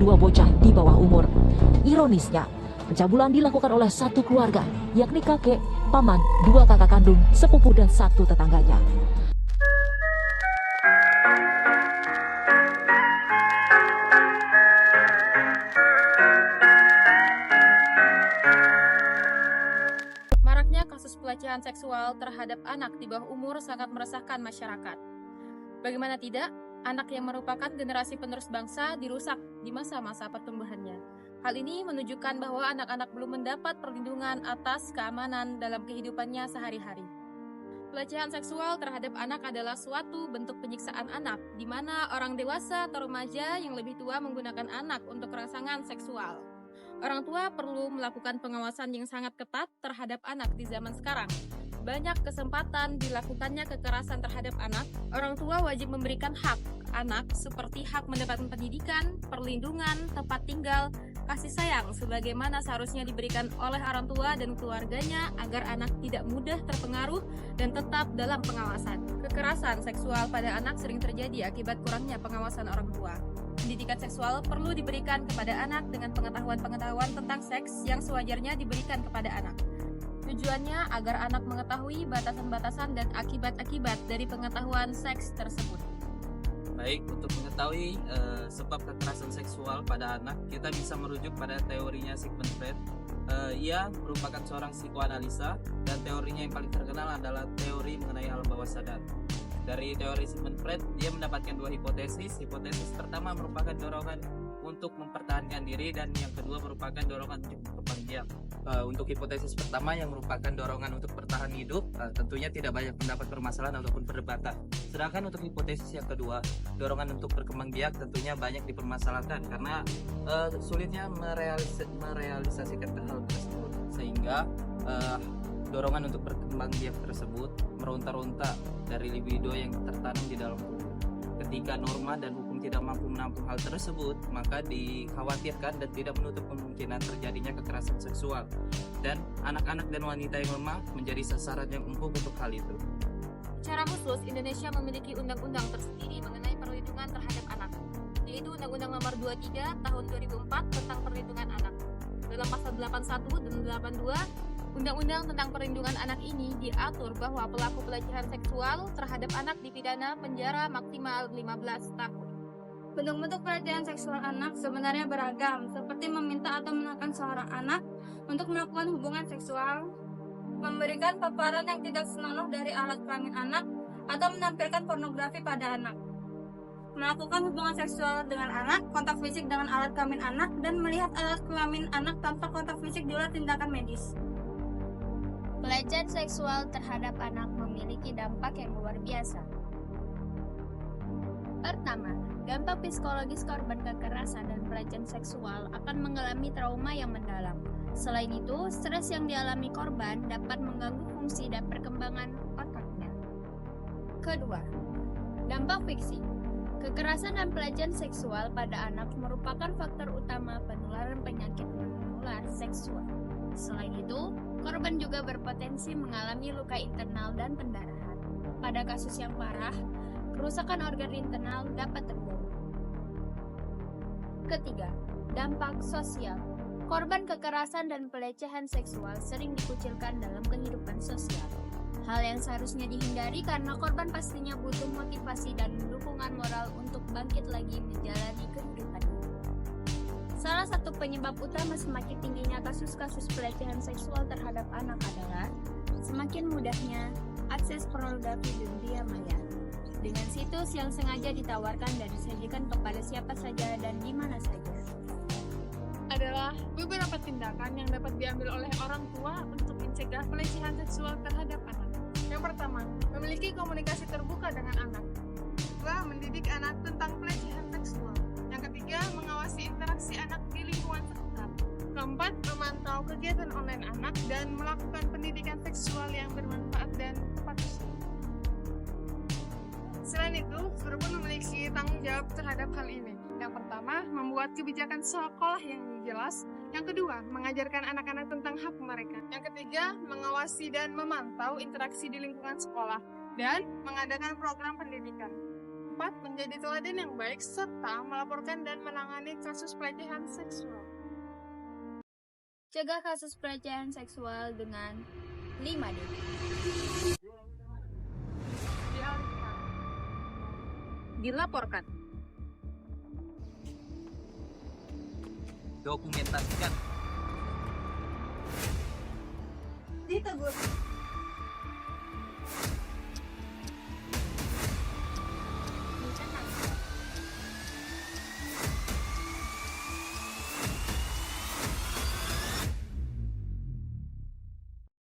dua bocah di bawah umur. Ironisnya, pencabulan dilakukan oleh satu keluarga, yakni kakek, paman, dua kakak kandung, sepupu dan satu tetangganya. Maraknya kasus pelecehan seksual terhadap anak di bawah umur sangat meresahkan masyarakat. Bagaimana tidak, anak yang merupakan generasi penerus bangsa dirusak di masa-masa pertumbuhannya. Hal ini menunjukkan bahwa anak-anak belum mendapat perlindungan atas keamanan dalam kehidupannya sehari-hari. Pelecehan seksual terhadap anak adalah suatu bentuk penyiksaan anak, di mana orang dewasa atau remaja yang lebih tua menggunakan anak untuk rangsangan seksual. Orang tua perlu melakukan pengawasan yang sangat ketat terhadap anak di zaman sekarang. Banyak kesempatan dilakukannya kekerasan terhadap anak. Orang tua wajib memberikan hak anak seperti hak mendapatkan pendidikan, perlindungan, tempat tinggal, kasih sayang sebagaimana seharusnya diberikan oleh orang tua dan keluarganya agar anak tidak mudah terpengaruh dan tetap dalam pengawasan. Kekerasan seksual pada anak sering terjadi akibat kurangnya pengawasan orang tua. Pendidikan seksual perlu diberikan kepada anak dengan pengetahuan-pengetahuan tentang seks yang sewajarnya diberikan kepada anak. Tujuannya agar anak mengetahui batasan-batasan dan akibat-akibat dari pengetahuan seks tersebut. Baik, untuk mengetahui sebab kekerasan seksual pada anak, kita bisa merujuk pada teorinya Sigmund Freud. Ia merupakan seorang psikoanalisa dan teorinya yang paling terkenal adalah teori mengenai alam bawah sadar. Dari teori Sigmund Freud, dia mendapatkan dua hipotesis. Hipotesis pertama merupakan dorongan untuk mempertahankan diri dan yang kedua merupakan dorongan untuk berkembang biak. Untuk hipotesis pertama yang merupakan dorongan untuk bertahan hidup, tentunya tidak banyak mendapat permasalahan ataupun perdebatan. Sedangkan untuk hipotesis yang kedua, dorongan untuk berkembang biak tentunya banyak dipermasalahkan karena sulitnya merealisasikan hal tersebut, sehingga dorongan untuk berkembang biak tersebut meronta-ronta dari libido yang tertanam di dalam tubuh. Ketika norma dan hukum tidak mampu menampung hal tersebut, maka dikhawatirkan dan tidak menutup kemungkinan terjadinya kekerasan seksual. Dan anak-anak dan wanita yang lemah menjadi sasaran yang empuk untuk hal itu. Secara khusus, Indonesia memiliki undang-undang tersendiri mengenai perlindungan terhadap anak, yaitu Undang-Undang Nomor 23 Tahun 2004 tentang Perlindungan Anak. Dalam pasal 81 dan 82, Undang-undang tentang perlindungan anak ini diatur bahwa pelaku pelecehan seksual terhadap anak dipidana penjara maksimal 15 tahun. Bentuk-bentuk pelecehan seksual anak sebenarnya beragam, seperti meminta atau menekan seorang anak untuk melakukan hubungan seksual, memberikan paparan yang tidak senonoh dari alat kelamin anak, atau menampilkan pornografi pada anak. Melakukan hubungan seksual dengan anak, kontak fisik dengan alat kelamin anak, dan melihat alat kelamin anak tanpa kontak fisik di luar tindakan medis. Pelecehan seksual terhadap anak memiliki dampak yang luar biasa. Pertama, dampak psikologis korban kekerasan dan pelecehan seksual akan mengalami trauma yang mendalam. Selain itu, stres yang dialami korban dapat mengganggu fungsi dan perkembangan otaknya. Kedua, dampak fiksi. Kekerasan dan pelecehan seksual pada anak merupakan faktor utama penularan penyakit menular seksual. Selain itu, korban juga berpotensi mengalami luka internal dan pendarahan. Pada kasus yang parah, kerusakan organ internal dapat terjadi. Ketiga, dampak sosial. Korban kekerasan dan pelecehan seksual sering dikucilkan dalam kehidupan sosial. Hal yang seharusnya dihindari karena korban pastinya butuh motivasi dan dukungan moral untuk bangkit lagi menjalani kehidupannya. Salah satu penyebab utama semakin tingginya kasus-kasus pelecehan seksual terhadap anak adalah semakin mudahnya akses pornografi di dunia maya, dengan situs yang sengaja ditawarkan dan disajikan kepada siapa saja dan di mana saja. Adalah beberapa tindakan yang dapat diambil oleh orang tua untuk mencegah pelecehan seksual terhadap anak. Yang pertama, memiliki komunikasi terbuka dengan anak. Kedua, mendidik anak tentang pelecehan seksual. Yang ketiga, mengawasi interaksi anak di lingkungan sekitar. Keempat, memantau kegiatan online anak dan melakukan pendidikan seksual yang bermanfaat dan tepat usia. Selain itu, guru pun memiliki tanggung jawab terhadap hal ini. Yang pertama, membuat kebijakan sekolah yang jelas. Yang kedua, mengajarkan anak-anak tentang hak mereka. Yang ketiga, mengawasi dan memantau interaksi di lingkungan sekolah dan mengadakan program pendidikan. Keempat, menjadi teladan yang baik serta melaporkan dan menangani kasus pelecehan seksual. Cegah kasus pelecehan seksual dengan 5D. Dialihkan. Dilaporkan. Dokumentasikan. Ditegur.